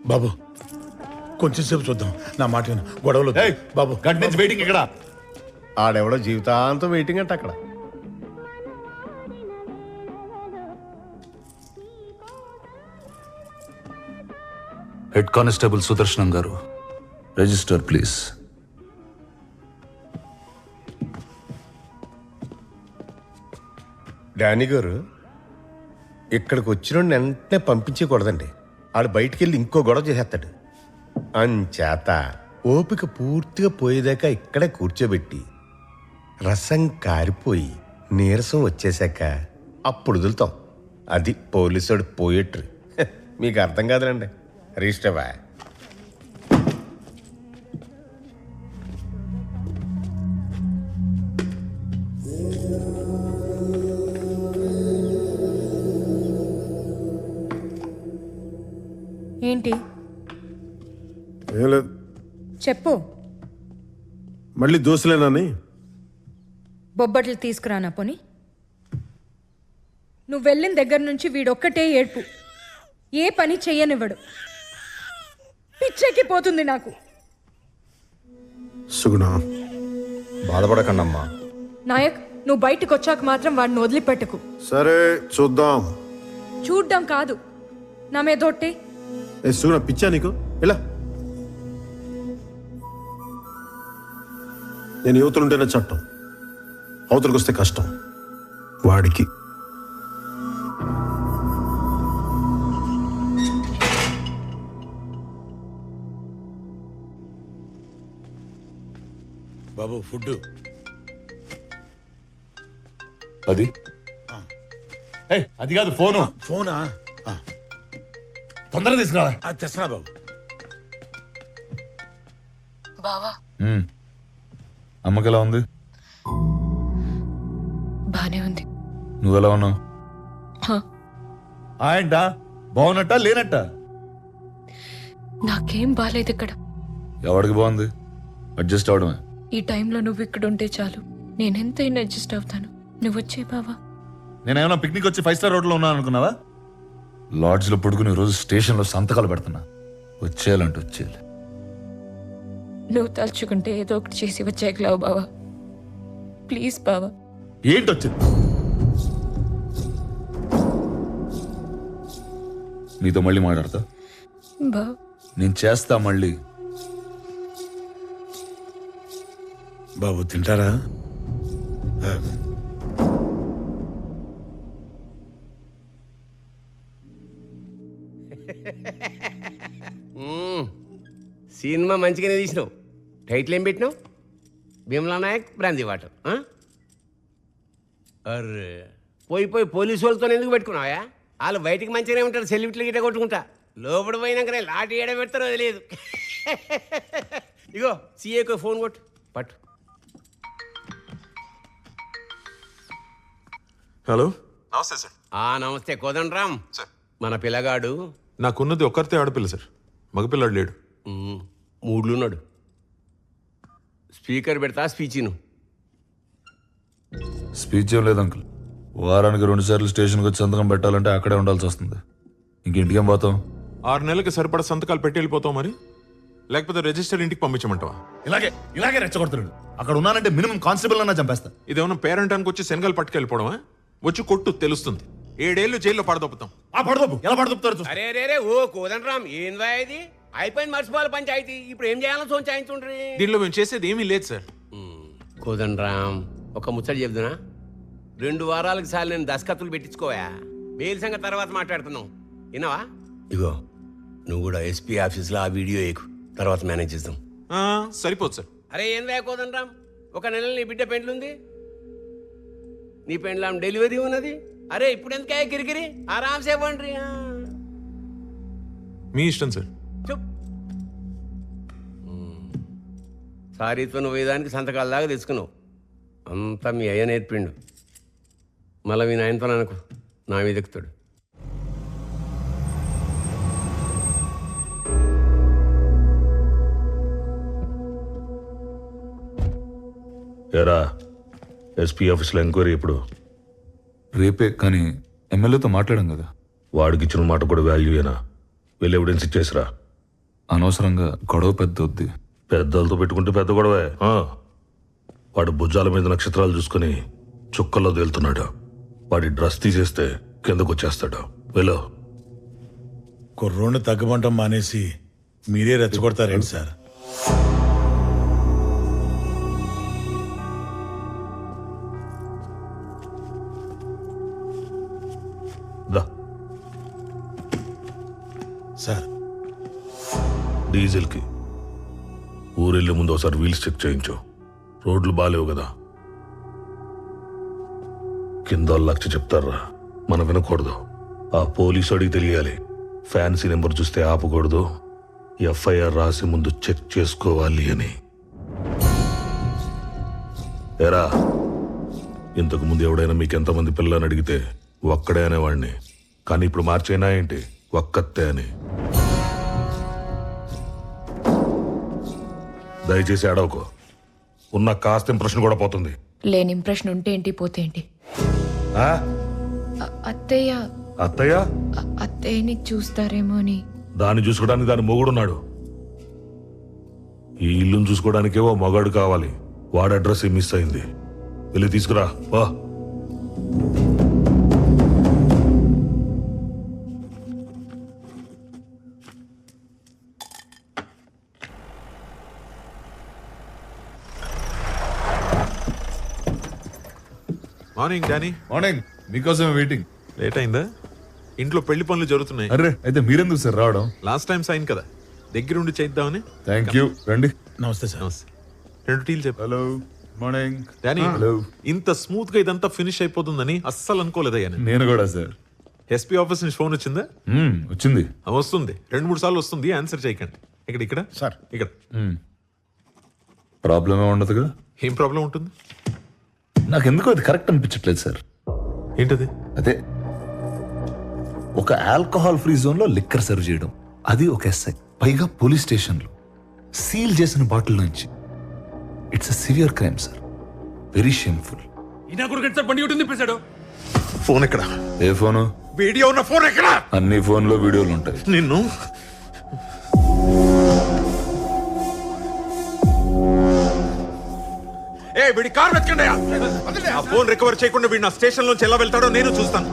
బాబు కొంచెం సేపు చూద్దాం, నా మాట విను. గొడవలు వద్దు. బాబు గంట నుంచి వెయిటింగ్ ఇక్కడ. ఆడెవడో జీవితాంతం వెయిటింగ్ అంటే అక్కడ. హెడ్ కానిస్టేబుల్ సుదర్శనం గారు, రిజిస్టర్ ప్లీజ్. డానీ గారు, ఇక్కడికి వచ్చిన వెంటనే పంపించకూడదండి. ఆడు బయటికి వెళ్ళి ఇంకో గొడవ చేసేస్తాడు. అంచేత ఓపిక పూర్తిగా పోయేదాకా ఇక్కడే కూర్చోబెట్టి రసం కారిపోయి నీరసం వచ్చేసాక అప్పుడు వదులుతాం. అది పోలీసుడు పోయేట్రు. మీకు అర్థం కాదులండి. రిజిస్టర్వా? ఏంటి ఏం లేదు, చెప్పు. మళ్ళీ దోశలేనని. బొబ్బట్లు తీసుకురానా పోని? నువ్వు వెళ్ళిన దగ్గర నుంచి వీడొక్కటే ఏడ్పు, ఏ పని చెయ్యనివ్వడు. పిచ్చెక్కిపోతుంది నాకు. సుగుణ, బాధపడకండమ్మా. నాయక్, నువ్వు బయటకు వచ్చాక మాత్రం వాడిని వదిలిపెట్టకు. సరే చూద్దాం. చూడ్డం కాదు, నా మీదొట్టే. ఏ సుగుణ, పిచ్చా నీకు? ఇలా నేను యువతలుంటేనే చట్టం, అవతలకు వస్తే కష్టం. వాడికి బాబు ఫుడ్ అది అది కాదు ఫోను. ఫోనా? తొందరగా తీసుకురా. తెస్తున్నా బాబు. బావా అమ్మకి ఎలా ఉంది? బానే ఉంది. నువ్వెలా ఉన్నావు? ఆయన బాగున్నట్ట లేనట్ట? నాకేం బాలేదు ఇక్కడ. ఎవడికి బాగుంది? అడ్జస్ట్ అవడమే. ఈ టైంలో నువ్వు ఇక్కడ ఉంటే చాలు, నేనెంతైనా అడ్జస్ట్ అవుతాను. నువ్వు వచ్చే బావా. నేనేమన్నా పిక్నిక్ వచ్చి 5 స్టార్ హోటల్లో ఉన్నాను అనుకున్నావా? లాడ్జ్లో పడుకుని రోజు స్టేషన్లో సంతకాలు పెడుతున్నా. వచ్చేయాలంటే వచ్చేయాలి. నువ్వు తలుచుకుంటే ఏదో ఒకటి చేసి వచ్చేయగలవు బావా. ప్లీజ్ బావా. ఏంటి వచ్చింది? నీతో మళ్ళీ మాట్లాడతా. బావా నేను చేస్తా మళ్ళీ. బాబు తింటారా? సినిమా మంచిగానే తీసినావు. టైటిల్ ఏం పెట్టినావు? Bheemla Nayak brandy water. అర్రే, పోయి పోయి పోలీసు వాళ్ళతో ఎందుకు పెట్టుకున్నావా? వాళ్ళు బయటికి మంచిగానే ఉంటారు, సెల్యూట్లు గిట్ట కొట్టుకుంటా. లోపల పోయినాకనే లాటి ఏడ పెడతారో తెలియదు. ఇగో సీఏకు ఫోన్ కొట్టు. పట్టు. హలో, నమస్తే సార్. నమస్తే కోదండరామ్ సార్. మన పిల్లగాడు నాకున్నది ఒక్కరితే ఆడపిల్ల సార్, మగపిల్లాడు లేడు. మూడ్లున్నాడు. స్పీకర్ పెడతా స్పీచిను. స్పీచ్ ఏం లేదు అంకుల్. వారానికి 2 సార్లు స్టేషన్కి వచ్చి సంతకం పెట్టాలంటే అక్కడే ఉండాల్సి వస్తుంది. ఇంకేం పోతాం? 6 నెలలకి సరిపడా సంతకాలు పెట్టి వెళ్ళిపోతావు మరి, లేకపోతే రిజిస్టర్ ఇంటికి పంపించమంటావా? ఇలాగే రెచ్చగొడుతున్నాడు. అక్కడ ఉన్నానంటే మినిమం కానిస్టేబుల్ అన్నా చంపేస్తా. ఇదేమన్నా పేరెంటానికి వచ్చి శనగలు పట్టుకెళ్ళిపోవడమా? వచ్చి కొట్టు, తెలుస్తుంది. 7 ఏళ్ళు జైల్లో పడదొప్పుతాం. పడదొప్పు ఎలా పడదొప్పుతారు? అరే రే రే, ఓ కోదండరామ్, ఏందా ఇది? అయిపోయింది, మర్చిపోవాలి పంచాయతీ. ఇప్పుడు ఏం చేయాలో సోంచాయించుండ్రి. దీనిలో మేము చేసేది ఏమీ లేదు సార్. కోదండరామ్, ఒక ముచ్చట చెప్తున్నా. 2 వారాలకు సార్లు నేను దస్కత్తులు పెట్టించుకోవా. బెయిల్ సంగతి తర్వాత మాట్లాడుతున్నావు, విన్నావా? ఇగో నువ్వు కూడా ఎస్పీ ఆఫీస్లో ఆ వీడియో ఎక్కు, తర్వాత మేనేజ్ చేద్దాం. సరిపోదు సార్. అరే ఏం కోదండరామ్, 1 నెల నీ బిడ్డ పెండ్లుంది, నీ పెండ్లాం డెలివరీ ఉన్నది. అరే ఇప్పుడు ఎందుకే కిరికిరి? ఆరామ్సే పండ్రి. మీ ఇష్టం సార్. చెప్. సారీతో నువ్వు వేదానికి సంతకాల దాకా తెచ్చుకున్నావు. అంతా మీ అయ్య నేర్పిండు. మళ్ళీ మీ నాయనతో అనుకో, నా మీద ఎక్కుతాడు. ఎరా, ఎస్పీ ఆఫీస్లో ఎంక్వైరీ ఎప్పుడు? రేపే, కానీ ఎమ్మెల్యేతో మాట్లాడాం కదా. వాడికి ఇచ్చిన మాట కూడా వాల్యూయేనా? వెళ్ళి ఎవిడెన్స్ ఇచ్చేసిరా. అనవసరంగా గొడవ పెద్ద వద్ది. పెద్దలతో పెట్టుకుంటే పెద్ద గొడవే. వాడి భుజాల మీద నక్షత్రాలు చూసుకుని చుక్కల్లో తేలుతున్నాడు. వాడి డ్రెస్ తీసేస్తే కిందకు వచ్చేస్తాడు. వెళ్ళు. కుర్రోడ్ని తగ్గమంటం మానేసి మీరే రెచ్చగొడతారేంటి సార్? దా. సార్ డీజిల్కి ఊరెళ్ళే ముందు ఒకసారి వీల్స్ చెక్ చేయించు. రోడ్లు బాలేవు కదా. కింద లక్ష చెప్తారా, మనం వినకూడదు. ఆ పోలీసు అడిగి తెలియాలి. ఫ్యాన్సీ నెంబర్ చూస్తే ఆపకూడదు. ఎఫ్ఐఆర్ రాసి ముందు చెక్ చేసుకోవాలి అని. ఎరా, ఇంతకు ముందు ఎవడైనా మీకెంతమంది పిల్లని అడిగితే ఒక్కడే అనేవాడిని. కానీ ఇప్పుడు మార్చైనా ఏంటి, ఒక్కతే అని. దయచేసి అడవకు. ఉన్న కాస్త ఇంప్రెషన్ కూడా పోతుంది. లేని ఇంప్రెషన్ ఉంటే ఏంటి, పోతే ఏంటి? ఆ? అత్తయ్య అత్తయ్య అత్తయ్యని చూస్తారేమో అని. దాన్ని చూసుకోవడానికి దాని మొగుడున్నాడు. ఈ ఇల్లును చూసుకోవడానికే ఓ మగాడు కావాలి. వాడి అడ్రస్ మిస్ అయింది. వెళ్ళి తీసుకురా. వా. Morning Danny. మార్నింగ్. మీకోసమే వెయిటింగ్. లేట్ అయిందా? ఇంట్లో పెళ్లి పనులు జరుగుతున్నాయి. అరే, అయితే మీరెందుకు సార్ రావడం? లాస్ట్ టైం సైన్ కదా, దగ్గరుండి చేద్దామని. Thank you. రండి. నమస్తే సార్. నమస్తే. 2 టీలు చెప్పు. హలో. మార్నింగ్. Danny, hello. ఇంత స్మూత్ గా ఇదంతా ఫినిష్ అయిపోతుందని అస్సలు అనుకోలేదయ్యా. నేను కూడా సార్. ఎస్పీ ఆఫీస్ నుంచి ఫోన్ వచ్చిందా? వచ్చింది. వస్తుంది, 2-3 సార్లు వస్తుంది. ఆన్సర్ చేయకండి. ఇక్కడ సార్. ఇక్కడ ప్రాబ్లమే ఉండదుగా. ఏం ప్రాబ్లం ఉంటుంది? నాకెందుకో అది కరెక్ట్ అనిపించట్లేదు సార్. ఏంటది? అదే, ఒక ఆల్కహాల్ ఫ్రీ జోన్ లో లిక్కర్ సర్వ్ చేయడం, అది ఒక ఎస్ఐ, పైగా పోలీస్ స్టేషన్ లో సీల్ చేసిన బాటిల్ నుంచి. It's a severe crime sir. Very shameful. Phone ఎక్కడ? ఏ ఫోను? వీడియో ఉన్న ఫోన్ ఎక్కడ? అన్ని ఫోన్ లో వీడియోలు ఉంటాయి. నిన్ను వీడి కార్ వెతకండి. ఆ ఫోన్ రికవర్ చేయకుండా వీడు నా స్టేషన్ నుంచి ఎలా వెళ్తాడో నేను చూస్తాను.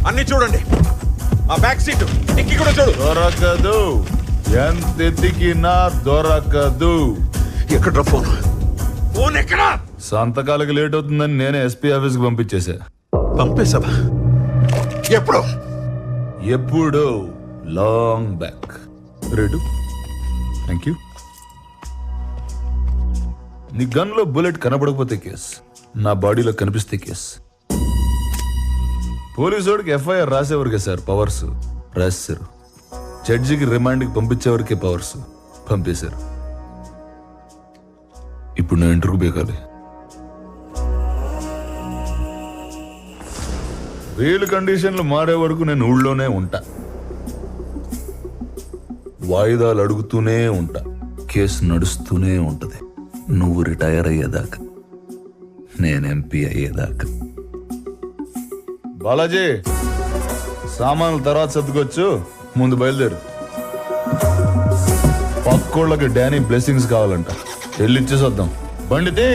అన్ని చూడండి. ఆ బ్యాక్ సీట్ ఎక్కి కూడా చూడు. దొరకదు. ఎంత ఎతికినా దొరకదు. ఎక్కడ ఫోన్? ఫోన్ ఎక్కడ? సంతకాలకు లేట్ అవుతుందని నేనే ఎస్పీ ఆఫీస్ కి పంపించేశా. పంపేశావా? ఎప్పుడు? ఎప్పుడు? Long back. రెడు. Thank you. నీ గన్ లో బుల్లెట్ కనబడకపోతే కేస్, నా బాడీలో కనిపిస్తే కేస్. పోలీసోడికి ఎఫ్ఐఆర్ రాసేవరకే సార్ పవర్స్. రాశారు. జడ్జికి రిమాండ్కి పంపించేవరకే పవర్స్. పంపేశారు. ఇప్పుడు నేను ఇంటర్వ్యూ బేకాలి. బెయిల్ కండిషన్లు మారే వరకు నేను ఊళ్ళోనే ఉంటా. వాయిదాలు అడుగుతూనే ఉంటా. కేసు నడుస్తూనే ఉంటది. నువ్వు రిటైర్ అయ్యేదాకా, నేను ఎంపీ అయ్యేదాకా. బాలాజీ, సామాన్లు తర్వాత సర్దుకొచ్చు. ముందు బయలుదేరు. పక్కోళ్ళకి డానీ బ్లెస్సింగ్స్ కావాలంట. వెళ్ళి ఇచ్చేసొద్దాం. బండి తీ.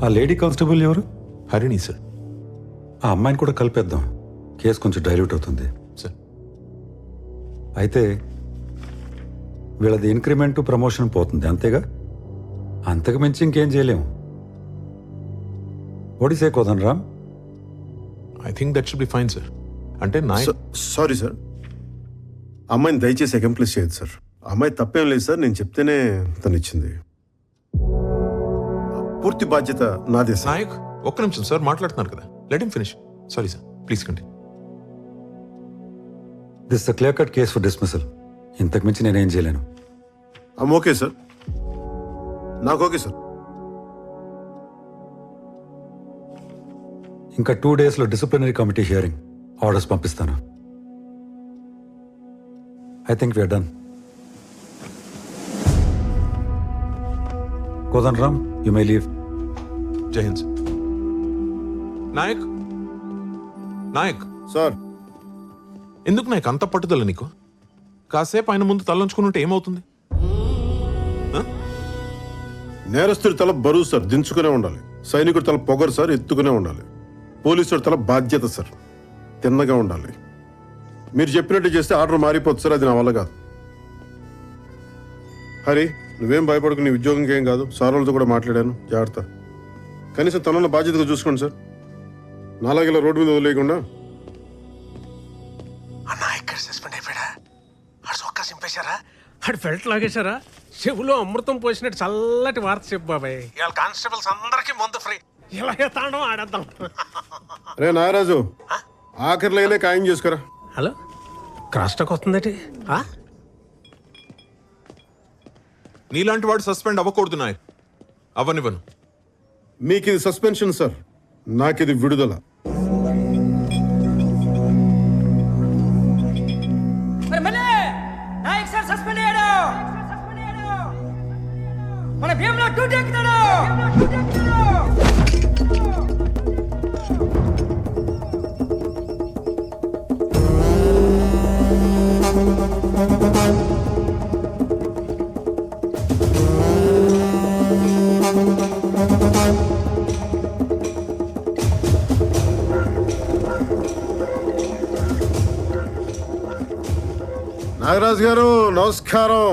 ఆ లేడీ కానిస్టేబుల్ ఎవరు? హరిణి సార్. ఆ అమ్మాయిని కూడా కలిపేద్దాం. కేసు కొంచెం డైల్యూట్ అవుతుంది సార్. అయితే వీళ్ళది ఇంక్రిమెంట్ ప్రమోషన్ పోతుంది, అంతేగా? అంతకు మించి ఇంకేం చేయలేము. ఒడిసే కోదన్ రామ్. I think that should be fine sir. అంటే సారీ సార్, అమ్మాయిని దయచేసి అకంప్లిష్ చేయదు సార్. అమ్మాయి తప్పేం లేదు సార్, నేను చెప్తేనే తను ఇచ్చింది. పూర్తి బాధ్యత నాదే సార్. నాయక్, ఒక్క నిమిషం సార్, మాట్లాడుతున్నారు కదా. Let him finish. Sorry sir, please continue. This the clear cut case for dismissal. ఇంతకు మించి నేనేం చేయలేను. ఓకే సార్, నాకు ఓకే సార్. ఇంకా 2 daysలో డిసిప్లినరీ కమిటీ హియరింగ్. ఆర్డర్స్ పంపిస్తాను. I think we are done. Kodandaram, you may leave. జై హింద్. నాయక్, నాయక్ సార్, ఎందుకు నాయక్ అంత పట్టుదల నీకు? కాసేపు ఆయన ముందు తలంచుకుని ఉంటే ఏమవుతుంది? నేరస్తుడి తల బరువు సార్, దించుకునే ఉండాలి. సైనికుడి తల పొగరు సార్, ఎత్తుకునే ఉండాలి. పోలీసుడి తల బాధ్యత సార్, తిన్నగా ఉండాలి. మీరు చెప్పినట్టు చేస్తే ఆర్డర్ మారిపోతుంది సార్, అది నా వల్ల కాదు. హరి, నువ్వేం భయపడకు, నీ ఉద్యోగం ఏం కాదు. సార్ వాళ్ళతో కూడా మాట్లాడాను, జాగ్రత్త. కనీసం తనలో బాధ్యతగా చూసుకోండి సార్. నాలాగే ఇలా రోడ్డు మీద వదిలేయకుండా. అన్నా ఇక్కడ సస్పెండ్ అయిపోయాడా? ఆడు సొక్కా సింపేశారా? ఆడు ఫెల్ట్ లాగేశారా? చెవులో అమృతం పోసినట్టు చల్లటి వార్త చెప్పు బాబాయ్. ఇవాళ కానిస్టేబుల్స్ అందరికీ మందు ఫ్రీ. ఇలాగే తాండం ఆడేద్దాం. రే నాగరాజు, ఆఖరి లైనే ఖాయం చేసుకురా. హలో, క్రాస్ టాక్ వస్తుందటి? నీలాంటి వాడు సస్పెండ్ అవ్వకూడదు నాయక్. అవ్వనివ్వను. మీకు ఇది సస్పెన్షన్ సార్, నాకు ఇది విడుదల. మన భీమ్లో డ్యూటీ ఎక్కుతాడు. నాగరాజు గారు నమస్కారం.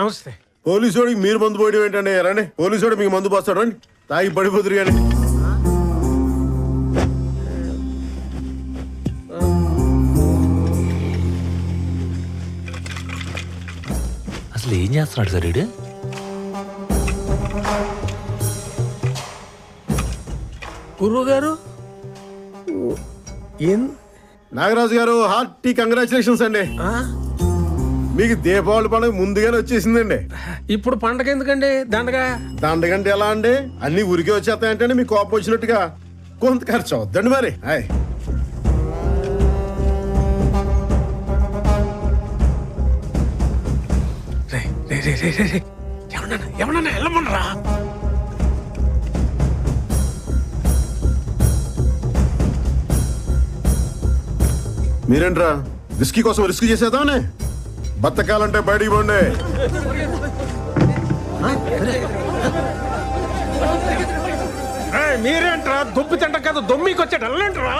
నమస్తే. పోలీసుడికి మీరు మందు పోయడం ఏంటండి? రండి, పోలీసుడు మీకు మందు పోస్తాడు, రండి. తాగి పడిపోతురు కానీ. అసలు ఏం చేస్తున్నాడు సార్ వీడు? గురువు గారు నాగరాజు గారు, హార్టీ కంగ్రాచులేషన్స్ అండి. మీకు దీపావళి పండుగ ముందుగానే వచ్చేసిందండి. ఇప్పుడు పండగ ఎందుకండి? దండగంటే ఎలా అండి? అన్ని ఊరికే వచ్చేస్తాయంటే మీకు కోపం వచ్చినట్టుగా కొంత ఖర్చు అవుద్దండి మరి. హాయ్, ఎవరన్నా వెళ్ళమనరా? మీరేంట్రా విస్కీ కోసం రిస్క్ చేసేదానే? బతకాలంటే బయటికి పోండి. మీరేంట్రా దొబ్బి తింట కదా, దొమ్మికి వచ్చాడు. వెళ్ళంట్రా.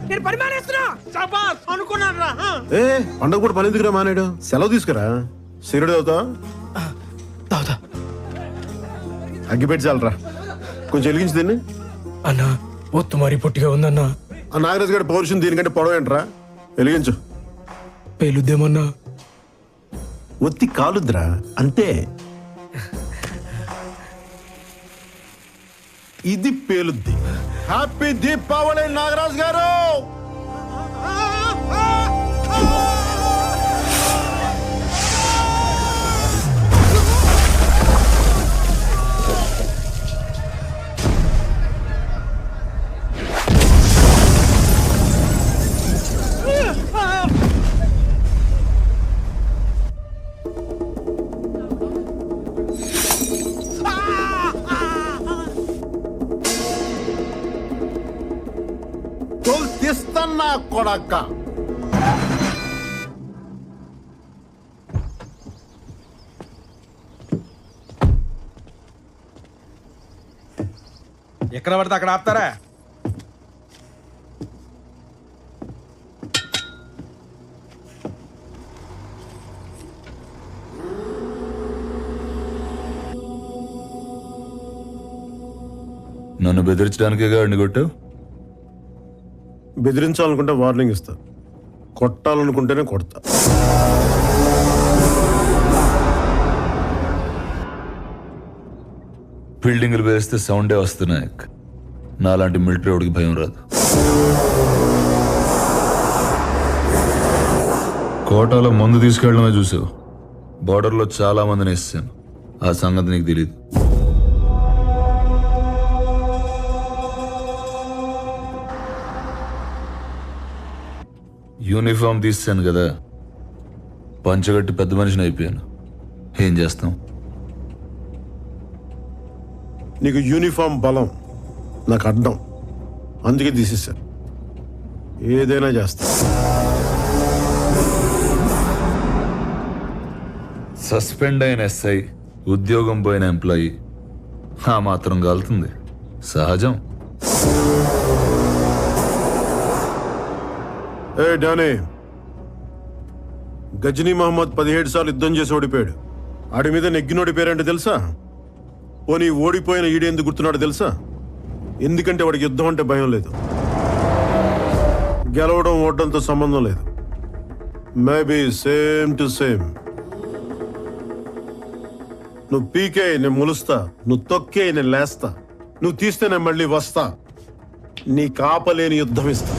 నేను పని మానేస్తున్నా. సబాస్ అనుకున్నాను రా. పండగ కూడా పని ఎందుకురా మానేడు? సెలవు తీసుకురా. సిగరెట్ అవుతా అగ్గిపెట్టి చాలరా. కొంచెం వెలిగించి దీన్ని. అన్నా ఒత్తు మరి పొట్టిగా ఉందన్నా. ఆ నాగరాజు గారి పౌరుషం దీనికంటే పొడవేంట్రా? వెలిగించు. పేలుద్దేమన్నా? ఒత్తి కాలుద్రా, అంతే. ఇది పేలుద్ది. హ్యాపీ దీపావళి నాగరాజు గారు. తీస్తన్నా కొడక్క. ఎక్కడ పడితే అక్కడ ఆపుతారా? నన్ను బెదిరించడానికే గాడిని కొట్టావు? బెదిరించాలనుకుంటే వార్నింగ్ ఇస్తా, కొట్టాలనుకుంటేనే కొడతా. బిల్డింగ్లు వేస్తే సౌండే వస్తున్నాయి. నాలాంటి మిలిటరీ వాడికి భయం రాదు. కోటాలో మందు తీసుకెళ్ళడమే చూసావు, బార్డర్లో చాలా మందిని వేసాను. ఆ సంగతి నీకు తెలియదు. యూనిఫామ్ తీసాను కదా, పంచగట్టి పెద్ద మనిషిని అయిపోయాను. ఏం చేస్తాం? నీకు యూనిఫామ్ బలం, నాకు అడ్డం. అందుకే తీసేశాను. ఏదైనా చేస్తా. సస్పెండ్ అయిన ఎస్ఐ, ఉద్యోగం పోయిన ఎంప్లాయీ ఆ మాత్రం కాలుతుంది, సహజం. ఏ డానీ, గజనీ మహమ్మద్ 17 సార్లు యుద్ధం చేసి ఓడిపోయాడు. ఆడి మీద నెగ్గినోడి పేరేంటో తెలుసా? పోనీ ఓడిపోయిన ఈడేందుకు గుర్తున్నాడు తెలుసా? ఎందుకంటే వాడికి యుద్ధం అంటే భయం లేదు. గెలవడం ఓడడంతో సంబంధం లేదు. Maybe same to same. నువ్వు పీకే నేను ములుస్తా, నువ్వు తొక్కే నేను లేస్తా, నువ్వు తీస్తే నేను మళ్ళీ వస్తా. నీ కాపలేని యుద్ధం ఇస్తా.